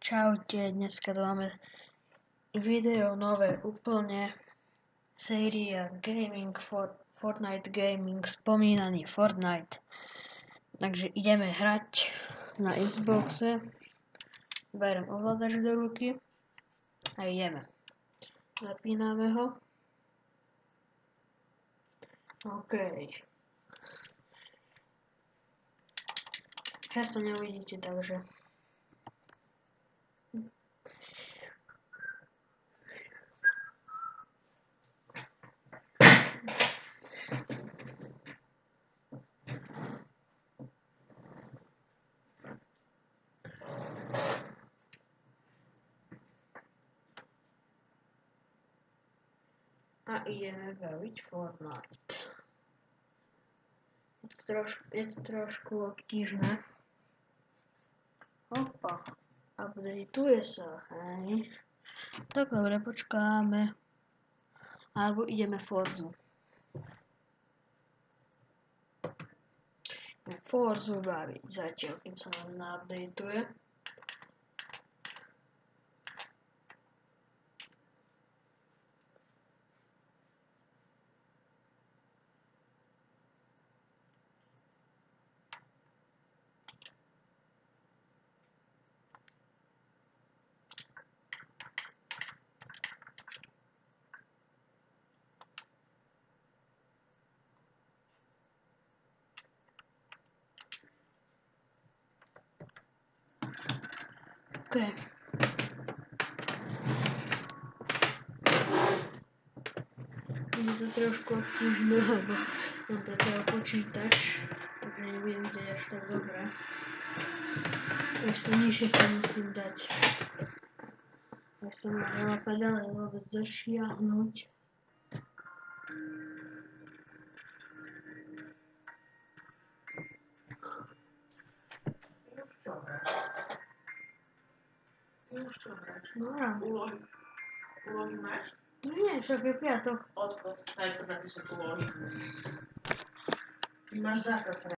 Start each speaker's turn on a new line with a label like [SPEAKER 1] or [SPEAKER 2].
[SPEAKER 1] Čaute, dneska tu máme video nové úplne, séria Gaming Fortnite Gaming, spomínaný Fortnite. Takže ideme hrať na Xboxe, berem ovládač do ruky a ideme. Zapíname ho. OK. Často neuvidíte, takže a ideme baviť Fortnite. Je to trošku obtížne. Opa, updateuje sa, hej. Tak dobre, počkáme. Alebo ideme Forzu. Forzu baviť zatiaľ, kým sa nám naupdateuje. OK. Je to trošku obtížne, lebo mám pre toho počítač, takže nebudem vidieť až tak dobre. Ešte nižšie sa musím dať. Ak sa má veľa ďalej vôbec dosiahnuť. Už čo brať? No rád.
[SPEAKER 2] Úlohy máš?
[SPEAKER 1] Nie, však je piatok.
[SPEAKER 2] Odchod, najprv napíšem úlohy. Máš zákaz.